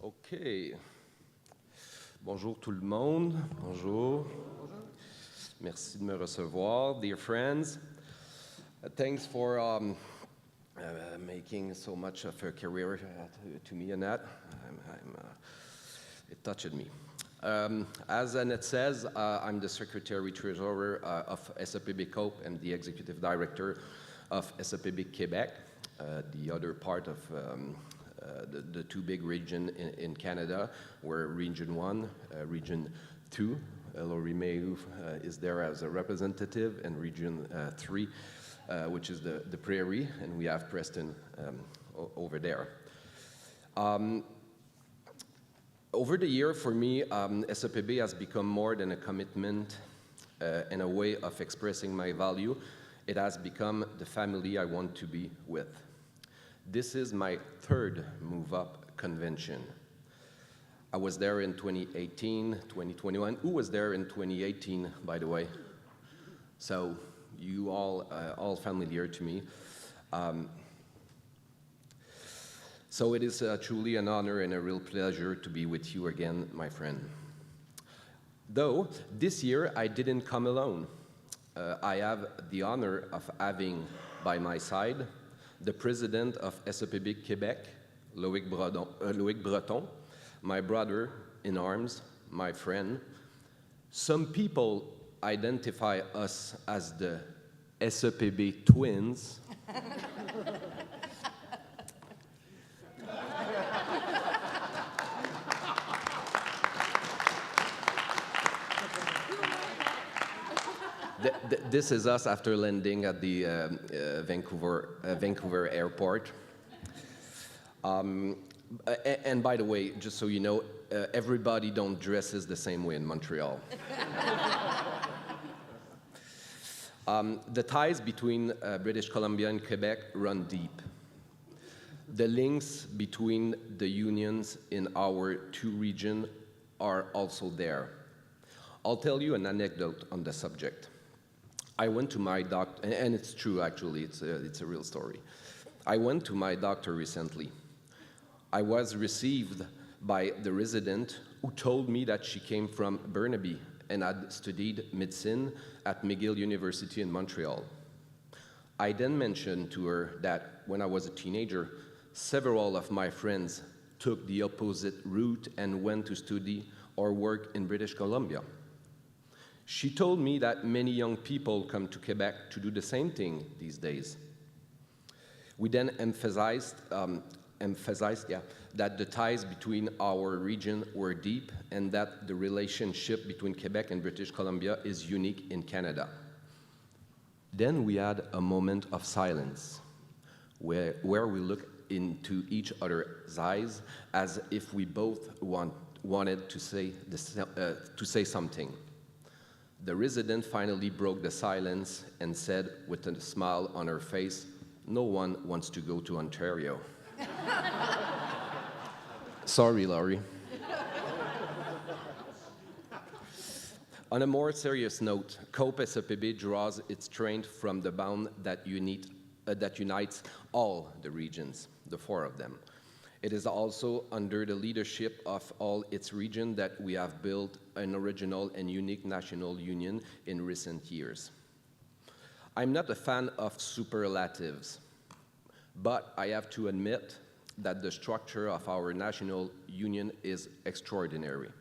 OK. Bonjour tout le monde. Bonjour. Merci de me recevoir, dear friends. Thanks for making so much of a career to me, Annette. It touched me. As Annette says, I'm the Secretary-Treasurer of SEPB COPE and the Executive Director of SEPB Quebec, the other part of the two big regions in Canada, where Region 1, Region 2, Laurie Mayhew is there as a representative, and Region 3, which is the Prairie, and we have Preston over there. Over the year, for me, SEPB has become more than a commitment and a way of expressing my value. It has become the family I want to be with. This is my third MoveUP Convention. I was there in 2018, 2021. Who was there in 2018, by the way? So you all familiar to me. So it is truly an honor and a real pleasure to be with you again, my friend. Though this year I didn't come alone. I have the honor of having by my side the president of SEPB Quebec, Loïc Breton, my brother in arms, my friend. Some people identify us as the SEPB twins. This is us after landing at the Vancouver airport. And by the way, just so you know, everybody don't dresses the same way in Montreal. The ties between British Columbia and Quebec run deep. The links between the unions in our two regions are also there. I'll tell you an anecdote on the subject. I went to my doctor, and it's true actually, it's a real story. I went to my doctor recently. I was received by the resident who told me that she came from Burnaby and had studied medicine at McGill University in Montreal. I then mentioned to her that when I was a teenager, several of my friends took the opposite route and went to study or work in British Columbia. She told me that many young people come to Quebec to do the same thing these days. We then emphasized that the ties between our region were deep and that the relationship between Quebec and British Columbia is unique in Canada. Then we had a moment of silence where we looked into each other's eyes as if we both wanted to say something. The resident finally broke the silence and said with a smile on her face, "No one wants to go to Ontario." Sorry, Laurie. On a more serious note, COPE SEPB draws its strength from the bond that unites all the regions, the four of them. It is also under the leadership of all its regions that we have built an original and unique national union in recent years. I'm not a fan of superlatives, but I have to admit that the structure of our national union is extraordinary.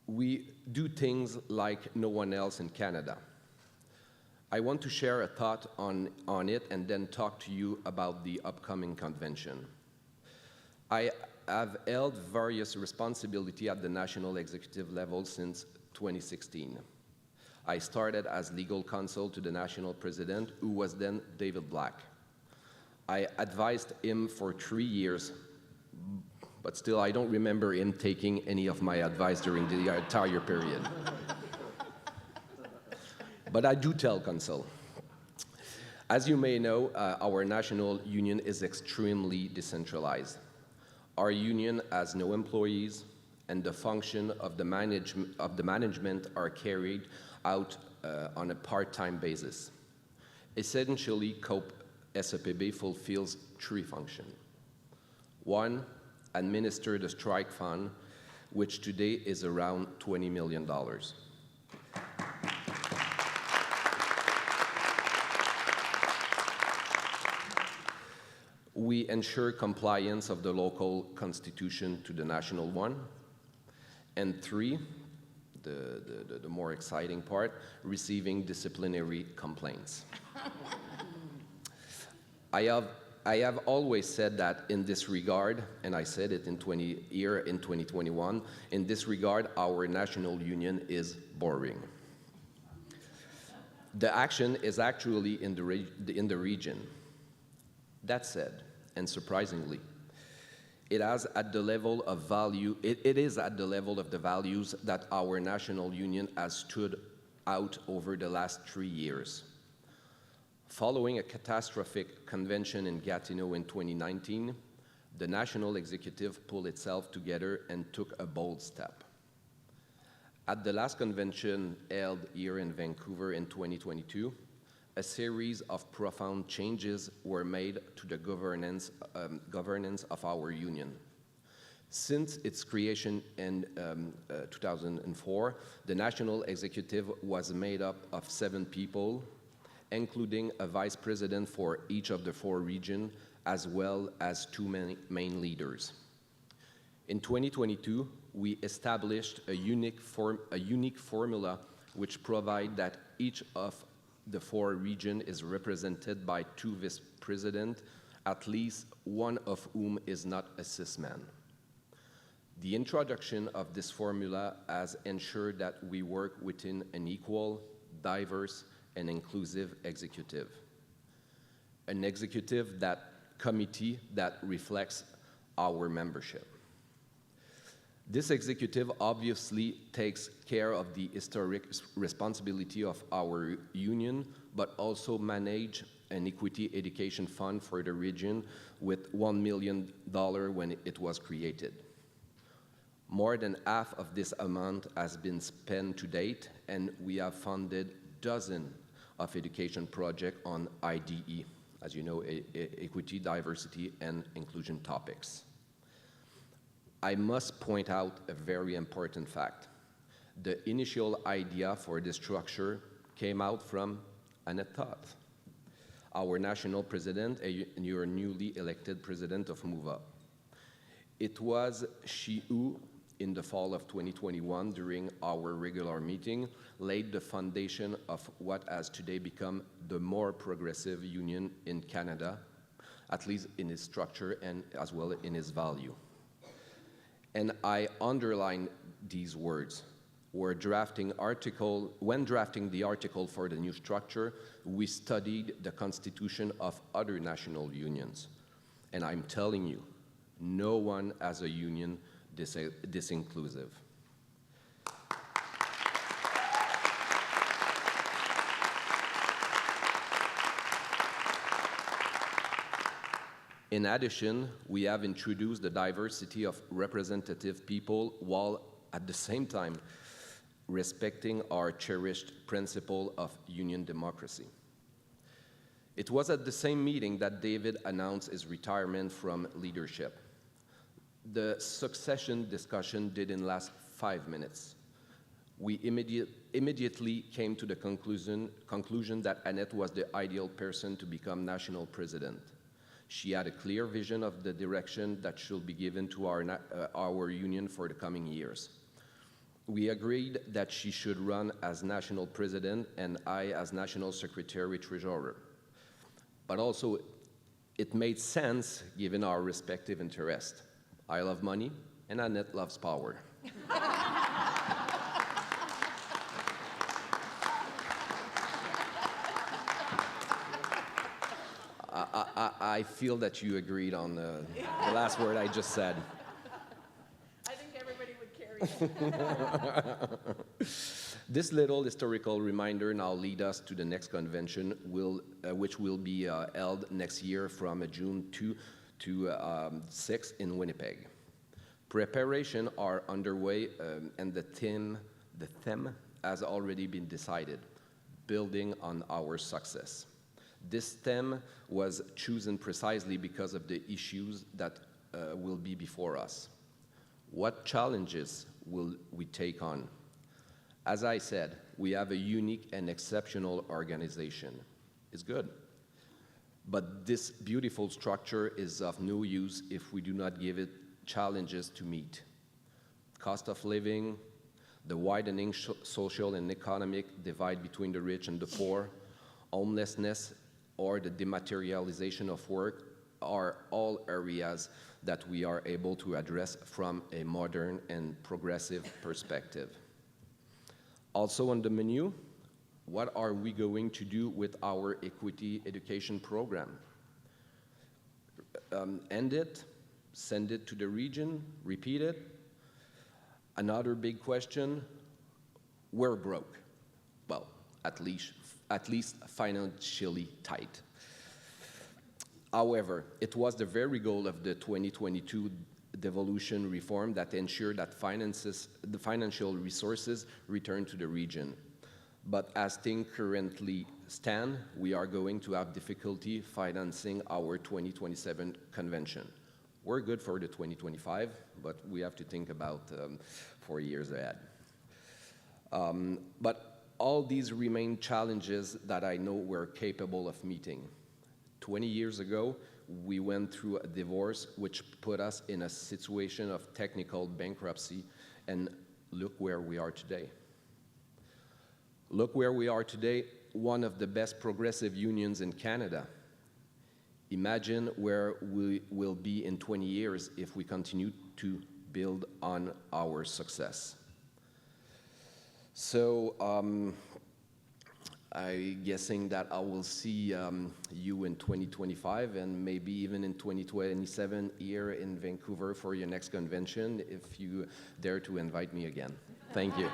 We do things like no one else in Canada. I want to share a thought on it and then talk to you about the upcoming convention. I have held various responsibilities at the national executive level since 2016. I started as legal counsel to the national president, who was then David Black. I advised him for 3 years, but still I don't remember him taking any of my advice during the entire period. But I do tell counsel. As you may know, our national union is extremely decentralized. Our union has no employees, and the function of the management are carried out on a part-time basis. Essentially, COPE SEPB fulfills three functions. One, administer the strike fund, which today is around $20 million. We ensure compliance of the local constitution to the national one. And 3, the more exciting part, receiving disciplinary complaints. I have always said that in this regard, and I said it in 2021, in this regard, our national union is boring. The action is actually in the region. That said, and surprisingly, it is at the level of the values that our national union has stood out over the last 3 years. Following a catastrophic convention in Gatineau in 2019, the national executive pulled itself together and took a bold step. At the last convention held here in Vancouver in 2022, a series of profound changes were made to the governance of our union. Since its creation in 2004, the national executive was made up of 7 people, including a vice president for each of the 4 regions, as well as 2 main leaders. In 2022, we established a unique formula which provides that each of the 4 regions is represented by 2 vice presidents, at least one of whom is not a cis-man. The introduction of this formula has ensured that we work within an equal, diverse, and inclusive executive. An executive committee that reflects our membership. This executive obviously takes care of the historic responsibility of our union, but also manage an equity education fund for the region with $1 million when it was created. More than half of this amount has been spent to date, and we have funded dozens of education projects on IDE, as you know, equity, diversity, and inclusion topics. I must point out a very important fact. The initial idea for this structure came out from Annette Toth, our national president and your newly elected president of MoveUP. It was she who, in the fall of 2021, during our regular meeting, laid the foundation of what has today become the more progressive union in Canada, at least in its structure and as well in its value. And I underline these words. When drafting the article for the new structure, we studied the constitution of other national unions. And I'm telling you, no one has a union this inclusive. In addition, we have introduced the diversity of representative people while at the same time respecting our cherished principle of union democracy. It was at the same meeting that David announced his retirement from leadership. The succession discussion didn't last 5 minutes. We immediately came to the conclusion that Annette was the ideal person to become national president. She had a clear vision of the direction that should be given to our union for the coming years. We agreed that she should run as national president and I as national secretary-treasurer. But also, it made sense given our respective interests. I love money, and Annette loves power. I feel that you agreed on the last word I just said. I think everybody would carry it. This little historical reminder now leads us to the next convention, which will be held next year from June 2 to 6 in Winnipeg. Preparations are underway, and the theme has already been decided, building on our success. This theme was chosen precisely because of the issues that will be before us. What challenges will we take on? As I said, we have a unique and exceptional organization. It's good. But this beautiful structure is of no use if we do not give it challenges to meet. Cost of living, the widening social and economic divide between the rich and the poor, homelessness, or the dematerialization of work are all areas that we are able to address from a modern and progressive perspective. Also on the menu, what are we going to do with our equity education program? End it, send it to the region, repeat it. Another big question, we're broke. Well, at least financially tight. However, it was the very goal of the 2022 devolution reform that ensured that the financial resources return to the region. But as things currently stand, we are going to have difficulty financing our 2027 convention. We're good for the 2025, but we have to think about 4 years ahead. But all these remain challenges that I know we're capable of meeting. 20 years ago, we went through a divorce which put us in a situation of technical bankruptcy, and look where we are today. Look where we are today, one of the best progressive unions in Canada. Imagine where we will be in 20 years if we continue to build on our success. So I'm guessing that I will see you in 2025 and maybe even in 2027 here in Vancouver for your next convention if you dare to invite me again. Thank you.